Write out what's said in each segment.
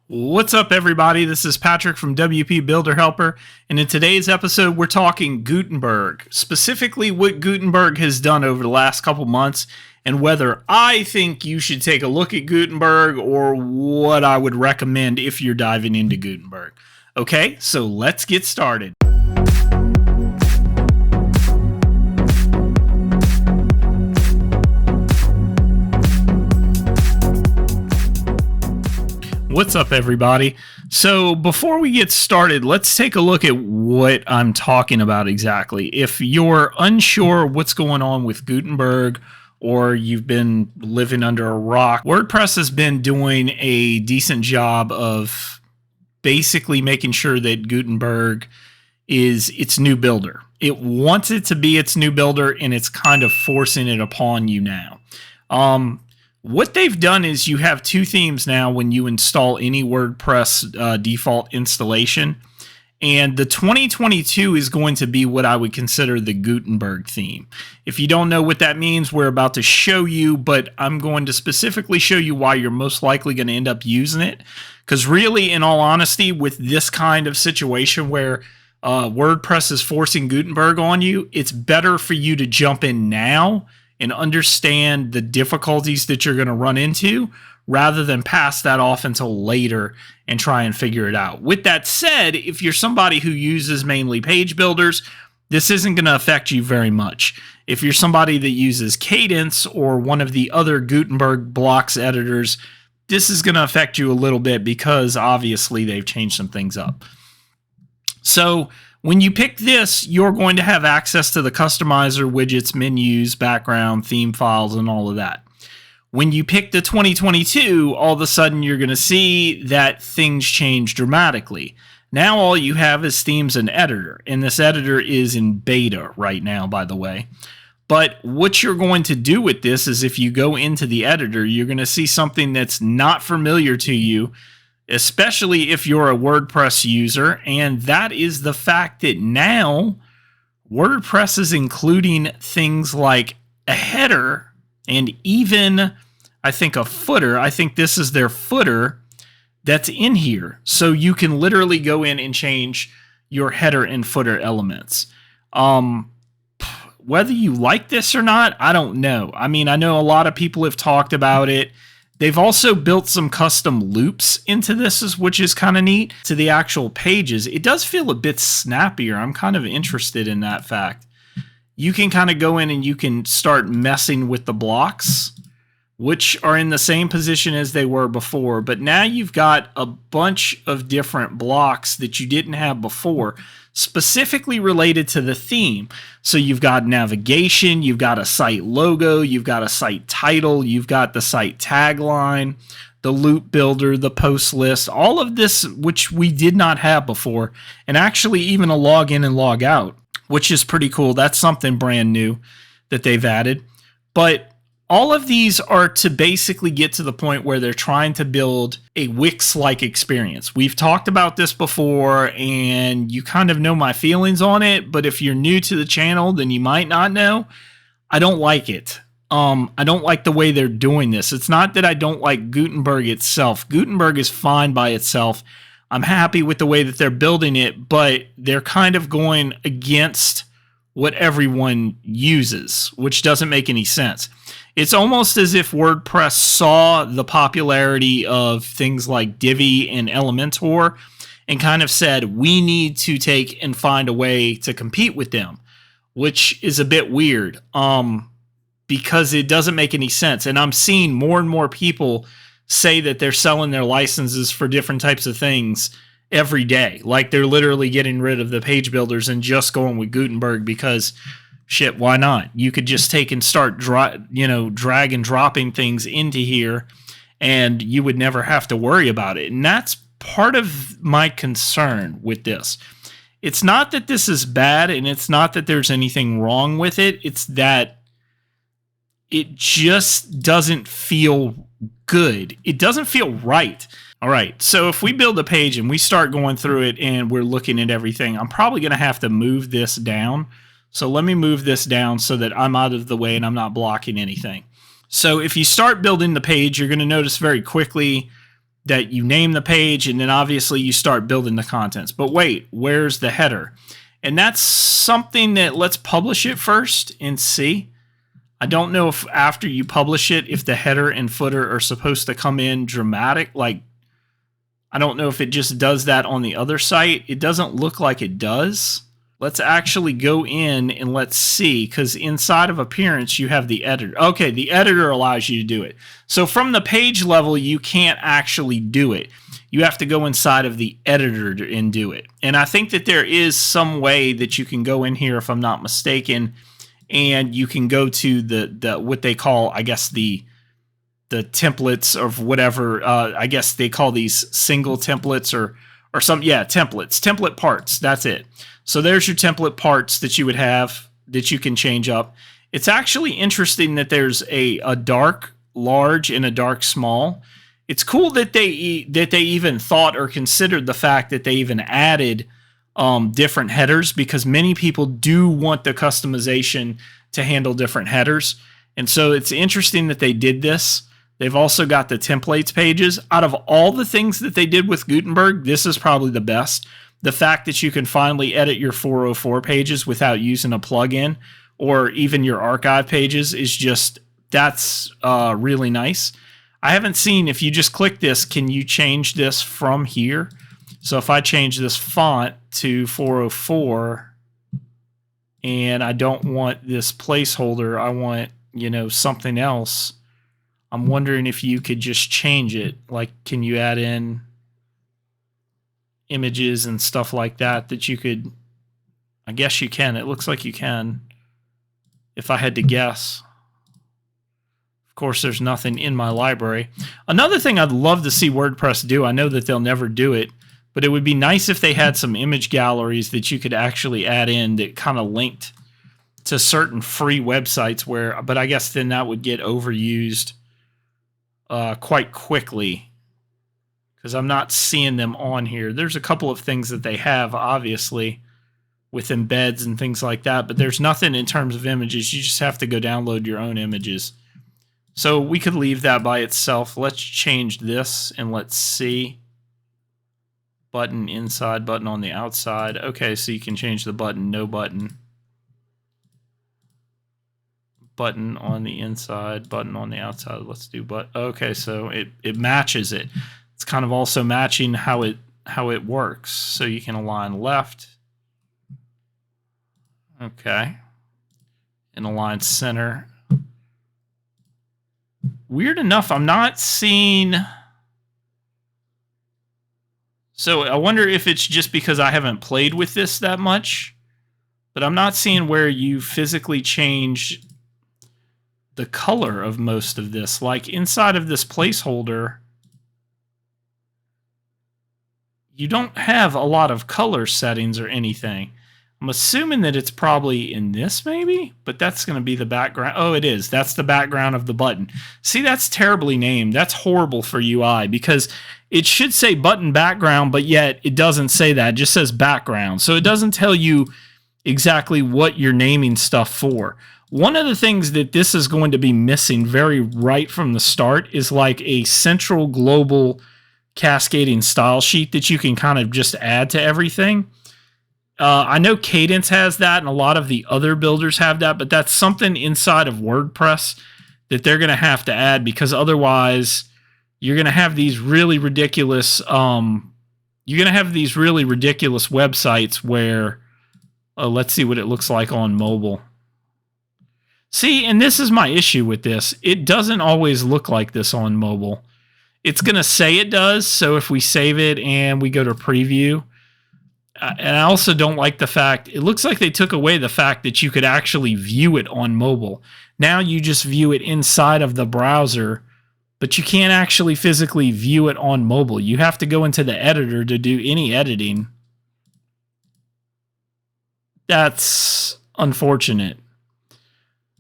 What's up, everybody? This is Patrick from wpbuilderhelper, and in today's episode, we're talking Gutenberg, specifically what Gutenberg has done over the last couple months, and whether I think you should take a look at Gutenberg or what I would recommend if you're diving into Gutenberg. Okay, so let's get started. What's up, everybody? So before we get started, let's take a look at what I'm talking about exactly. If you're unsure what's going on with Gutenberg or you've been living under a rock, WordPress has been doing a decent job of basically making sure that Gutenberg is its new builder. It wants it to be its new builder, and it's kind of forcing it upon you now. What they've done is you have two themes now when you install any WordPress default installation. And the 2022 is going to be what I would consider the Gutenberg theme. If you don't know what that means, we're about to show you, but I'm going to specifically show you why you're most likely going to end up using it. Because really, in all honesty, with this kind of situation where WordPress is forcing Gutenberg on you, it's better for you to jump in now and understand the difficulties that you're going to run into rather than pass that off until later and try and figure it out. With that said, if you're somebody who uses mainly page builders, this isn't going to affect you very much. If you're somebody that uses Cadence or one of the other Gutenberg blocks editors, this is going to affect you a little bit because obviously they've changed some things up. So when you pick this, you're going to have access to the customizer, widgets, menus, background, theme files, and all of that. When you pick the 2022, all of a sudden you're going to see that things change dramatically. Now all you have is themes and editor, and this editor is in beta right now, by the way. But what you're going to do with this is if you go into the editor, you're going to see something that's not familiar to you, especially if you're a WordPress user, and that is the fact that now WordPress is including things like a header and even, I think, a footer. I think this is their footer that's in here. So you can literally go in and change your header and footer elements. Whether you like this or not, I don't know. I mean, I know a lot of people have talked about it. They've also built some custom loops into this, which is kind of neat. To the actual pages, it does feel a bit snappier. I'm kind of interested in that fact. You can kind of go in and you can start messing with the blocks, which are in the same position as they were before. But now you've got a bunch of different blocks that you didn't have before, specifically related to the theme. So you've got navigation, you've got a site logo, you've got a site title, you've got the site tagline, the loop builder, the post list, all of this, which we did not have before, and actually even a log in and log out, which is pretty cool. That's something brand new that they've added. But all of these are to basically get to the point where they're trying to build a Wix-like experience. We've talked about this before, and you kind of know my feelings on it, but if you're new to the channel, then you might not know. I don't like it. I don't like the way they're doing this. It's not that I don't like Gutenberg itself. Gutenberg is fine by itself. I'm happy with the way that they're building it, but they're kind of going against what everyone uses, which doesn't make any sense. It's almost as if WordPress saw the popularity of things like Divi and Elementor and kind of said, we need to take and find a way to compete with them, which is a bit weird because it doesn't make any sense. And I'm seeing more and more people say that they're selling their licenses for different types of things every day. Like they're literally getting rid of the page builders and just going with Gutenberg because shit, why not? You could just take and start drag and dropping things into here and you would never have to worry about it. And that's part of my concern with this. It's not that this is bad and it's not that there's anything wrong with it. It's that it just doesn't feel good. It doesn't feel right. All right, so if we build a page and we start going through it and we're looking at everything, I'm probably going to have to move this down. So let me move this down so that I'm out of the way and I'm not blocking anything. So if you start building the page, you're going to notice very quickly that you name the page, and then obviously you start building the contents. But wait, where's the header? And that's something that, let's publish it first and see. I don't know if after you publish it, if the header and footer are supposed to come in dramatic. Like, I don't know if it just does that on the other site. It doesn't look like it does. Let's actually go in and let's see, because inside of Appearance, you have the editor. Okay, the editor allows you to do it. So from the page level, you can't actually do it. You have to go inside of the editor and do it. And I think that there is some way that you can go in here, if I'm not mistaken, and you can go to the what they call, I guess, the templates or whatever. I guess they call these single templates or some, yeah, template parts. That's it. So there's your template parts that you would have that you can change up. It's actually interesting that there's a dark large and a dark small. It's cool that they even thought or considered the fact that they even added different headers, because many people do want the customization to handle different headers. And so it's interesting that they did this. They've also got the templates pages. Out of all the things that they did with Gutenberg, this is probably the best. The fact that you can finally edit your 404 pages without using a plugin, or even your archive pages, is just, that's really nice. I haven't seen, if you just click this, can you change this from here? So if I change this font to 404, and I don't want this placeholder, I want, you know, something else. I'm wondering if you could just change it. Like, can you add in images and stuff like that that you could? I guess you can. It looks like you can, if I had to guess. Of course, there's nothing in my library. Another thing I'd love to see WordPress do, I know that they'll never do it, but it would be nice if they had some image galleries that you could actually add in that kind of linked to certain free websites where, but I guess then that would get overused quite quickly, because I'm not seeing them on here. There's a couple of things that they have, obviously, with embeds and things like that, but there's nothing in terms of images. You just have to go download your own images. So we could leave that by itself. Let's change this and let's see. Button inside, button on the outside. Okay, so you can change the button, no button. Button on the inside, button on the outside. Let's do okay, so it matches it. It's kind of also matching how it works. So you can align left. Okay. And align center. Weird enough, I'm not seeing. So I wonder if it's just because I haven't played with this that much, but I'm not seeing where you physically change the color of most of this. Like inside of this placeholder, you don't have a lot of color settings or anything. I'm assuming that it's probably in this maybe, but that's going to be the background. Oh, it is. That's the background of the button. See, that's terribly named. That's horrible for UI, because it should say button background, but yet it doesn't say that. It just says background. So it doesn't tell you exactly what you're naming stuff for. One of the things that this is going to be missing very right from the start is like a central global cascading style sheet that you can kind of just add to everything. I know Cadence has that, and a lot of the other builders have that, but that's something inside of WordPress that they're going to have to add, because otherwise you're going to have these really ridiculous websites where let's see what it looks like on mobile. See, and this is my issue with this. It doesn't always look like this on mobile. It's going to say it does, so if we save it and we go to preview, and I also don't like the fact, it looks like they took away the fact that you could actually view it on mobile. Now you just view it inside of the browser, but you can't actually physically view it on mobile. You have to go into the editor to do any editing. That's unfortunate.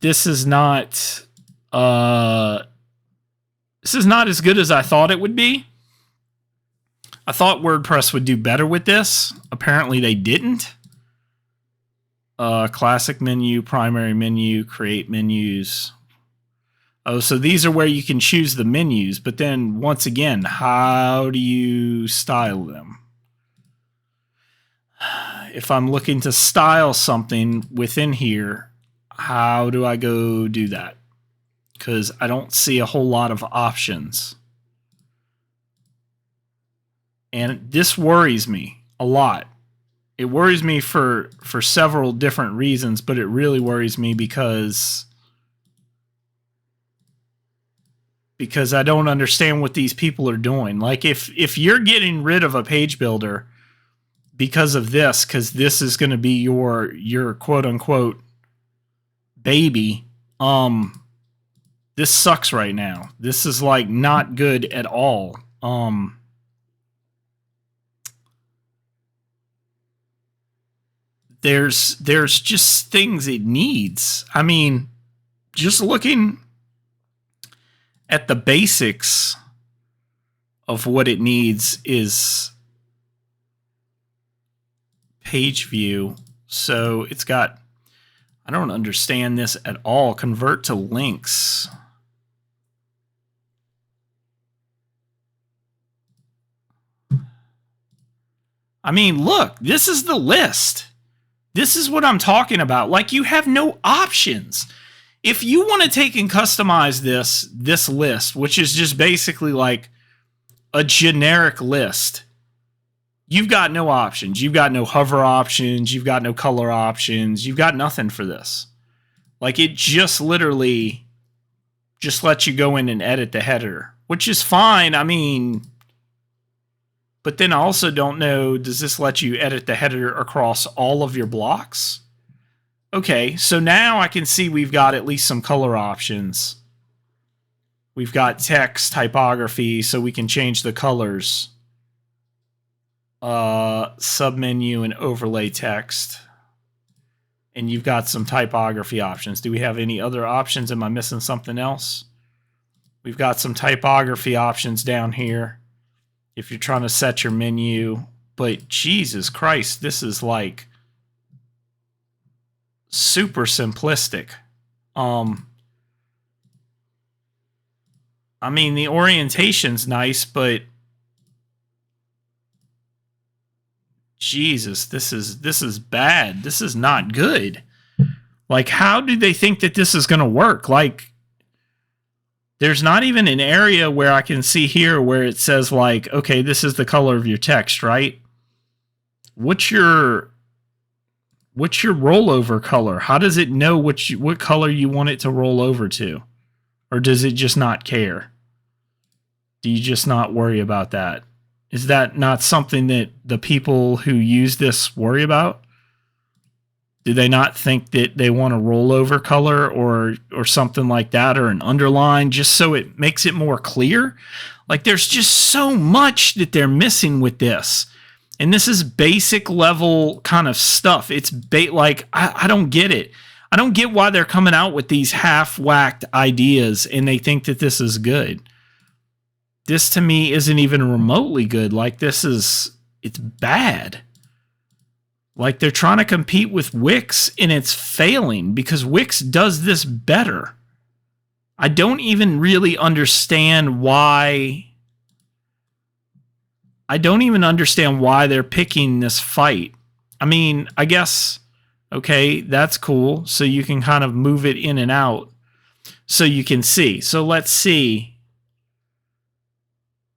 This is not as good as I thought it would be. I thought WordPress would do better with this. Apparently they didn't. Classic menu, primary menu, create menus. Oh, so these are where you can choose the menus, but then once again, how do you style them? If I'm looking to style something within here, how do I go do that? Because I don't see a whole lot of options. And this worries me a lot. It worries me for several different reasons, but it really worries me because I don't understand what these people are doing. Like if you're getting rid of a page builder because of this, because this is going to be your quote unquote baby, this sucks right now. This is like not good at all. There's just things it needs. I mean, just looking at the basics of what it needs is page view. So it's got, I don't understand this at all. Convert to links. I mean, look, this is the list. This is what I'm talking about. Like, you have no options. If you want to take and customize this list, which is just basically like a generic list, you've got no options. You've got no hover options. You've got no color options. You've got nothing for this. Like, it just literally just lets you go in and edit the header, which is fine. I mean, but then I also don't know, does this let you edit the header across all of your blocks? Okay, so now I can see we've got at least some color options. We've got text, typography, so we can change the colors. Submenu and overlay text. And you've got some typography options. Do we have any other options? Am I missing something else? We've got some typography options down here if you're trying to set your menu. But Jesus Christ, this is like super simplistic. I mean, the orientation's nice, but Jesus, this is bad. This is not good. Like, how do they think that this is going to work? Like, there's not even an area where I can see here where it says, like, okay, this is the color of your text, right? What's your rollover color? How does it know what color you want it to roll over to? Or does it just not care? Do you just not worry about that? Is that not something that the people who use this worry about? Do they not think that they want a rollover color or something like that, or an underline, just so it makes it more clear? Like, there's just so much that they're missing with this. And this is basic level kind of stuff. It's like, I don't get it. I don't get why they're coming out with these half-whacked ideas and they think that this is good. This to me isn't even remotely good. Like, it's bad. Like, they're trying to compete with Wix and it's failing because Wix does this better. I don't even really understand why. I don't even understand why they're picking this fight. I mean, I guess, okay, that's cool. So you can kind of move it in and out so you can see. So let's see.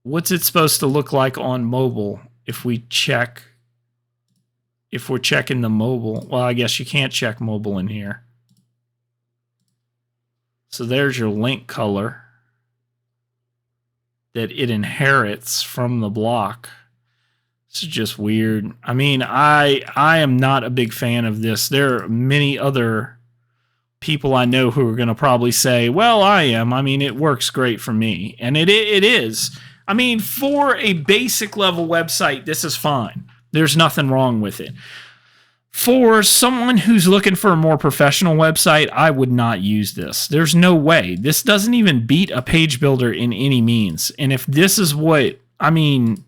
What's it supposed to look like on mobile if we check, if we're checking the mobile? Well, I guess you can't check mobile in here. So there's your link color that it inherits from the block. It's just weird. I mean, I am not a big fan of this. There are many other people I know who are going to probably say, well, I am. I mean, it works great for me. And it is. I mean, for a basic level website, this is fine. There's nothing wrong with it. For someone who's looking for a more professional website, I would not use this. There's no way. This doesn't even beat a page builder in any means. And if this is what, I mean,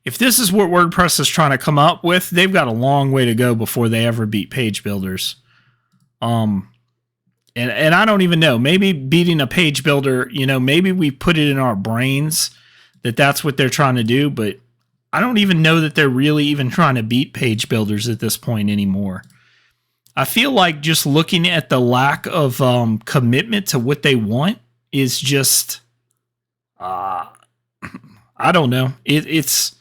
if this is what WordPress is trying to come up with, they've got a long way to go before they ever beat page builders. And I don't even know, maybe beating a page builder, maybe we put it in our brains that that's what they're trying to do, but I don't even know that they're really even trying to beat page builders at this point anymore. I feel like just looking at the lack of commitment to what they want is just, I don't know. It's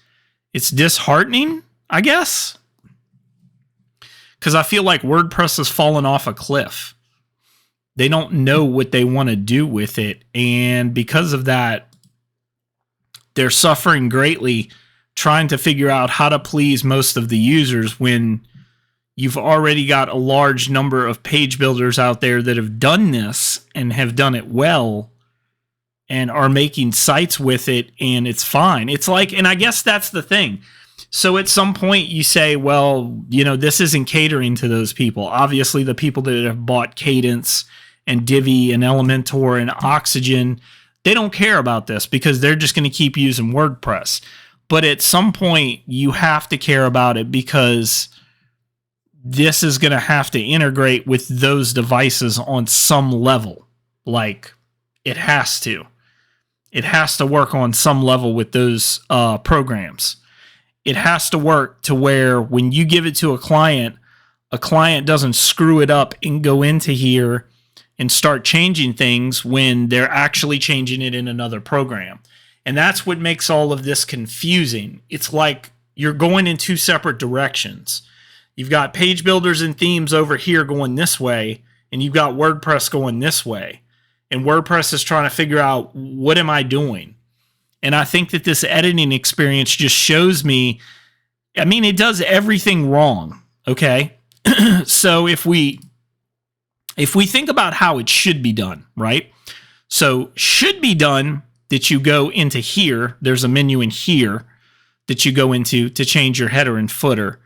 disheartening, I guess, because I feel like WordPress has fallen off a cliff. They don't know what they want to do with it, and because of that, they're suffering greatly trying to figure out how to please most of the users when you've already got a large number of page builders out there that have done this and have done it well and are making sites with it, and it's fine. It's like, and I guess that's the thing. So at some point you say, well, this isn't catering to those people. Obviously, the people that have bought Cadence and Divi and Elementor and Oxygen, they don't care about this because they're just going to keep using WordPress. But at some point, you have to care about it because this is going to have to integrate with those devices on some level. Like, it has to. It has to work on some level with those programs. It has to work to where when you give it to a client doesn't screw it up and go into here and start changing things when they're actually changing it in another program. And that's what makes all of this confusing. It's like you're going in two separate directions. You've got page builders and themes over here going this way, and you've got WordPress going this way. And WordPress is trying to figure out, what am I doing? And I think that this editing experience just shows me, it does everything wrong, okay? So if we think about how it should be done, right? So should be done that you go into here. There's a menu in here that you go into to change your header and footer.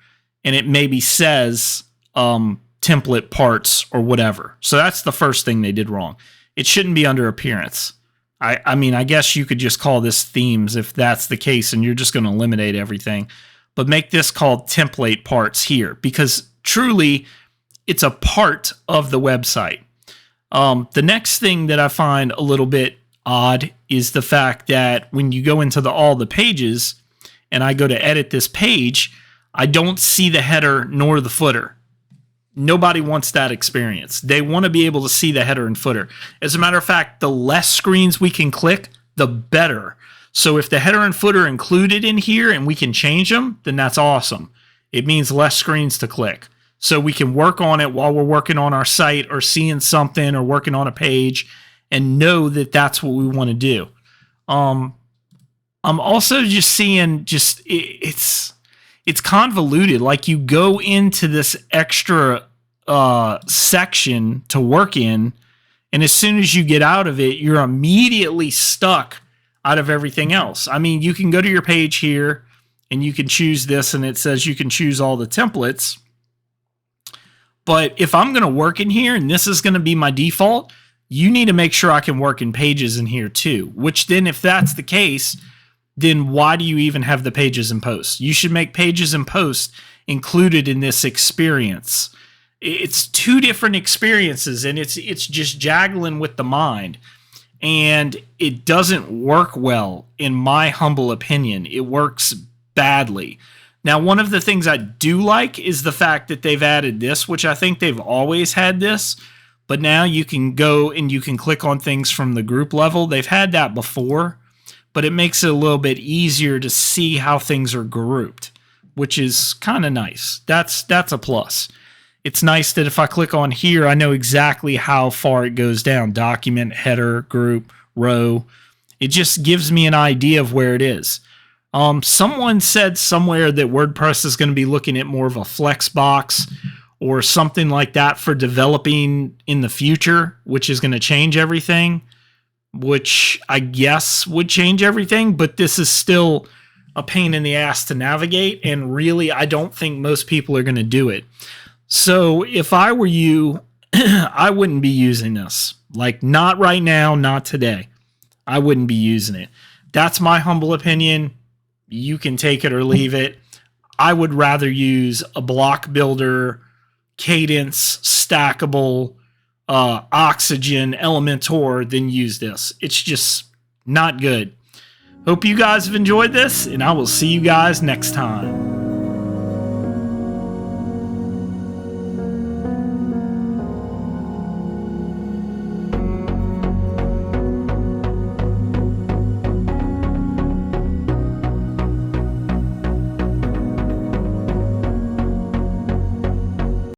And it maybe says template parts or whatever. So that's the first thing they did wrong. It shouldn't be under appearance. I guess you could just call this themes if that's the case and you're just going to eliminate everything. But make this called template parts here because truly it's a part of the website. The next thing that I find a little bit odd is the fact that when you go into all the pages and I go to edit this page, I don't see the header nor the footer. Nobody wants that experience. They want to be able to see the header and footer. As a matter of fact, the less screens we can click, the better. So if the header and footer are included in here and we can change them, then that's awesome. It means less screens to click. So we can work on it while we're working on our site or seeing something or working on a page and know that that's what we want to do. I'm also just seeing it's convoluted. Like you go into this extra section to work in, and as soon as you get out of it, you're immediately stuck out of everything else. You can go to your page here and you can choose this, and it says you can choose all the templates. But if I'm going to work in here and this is going to be my default, you need to make sure I can work in pages in here too, which then if that's the case, then why do you even have the pages and posts? You should make pages and posts included in this experience. It's two different experiences, and it's just juggling with the mind. And it doesn't work well, in my humble opinion. It works badly. Now, one of the things I do like is the fact that they've added this, which I think they've always had this, but now you can go and you can click on things from the group level. They've had that before, but it makes it a little bit easier to see how things are grouped, which is kind of nice. That's a plus. It's nice that if I click on here, I know exactly how far it goes down. Document, header, group, row. It just gives me an idea of where it is. Someone said somewhere that WordPress is going to be looking at more of a flex box or something like that for developing in the future, which is going to change everything, which I guess would change everything, but this is still a pain in the ass to navigate, and really I don't think most people are going to do it. So if I were you, I wouldn't be using this. Like, not right now, not today. I wouldn't be using it. That's my humble opinion. You can take it or leave it. I would rather use a block builder, Cadence, stackable, Oxygen, Elementor, then use this. It's just not good. Hope you guys have enjoyed this, and I will see you guys next time.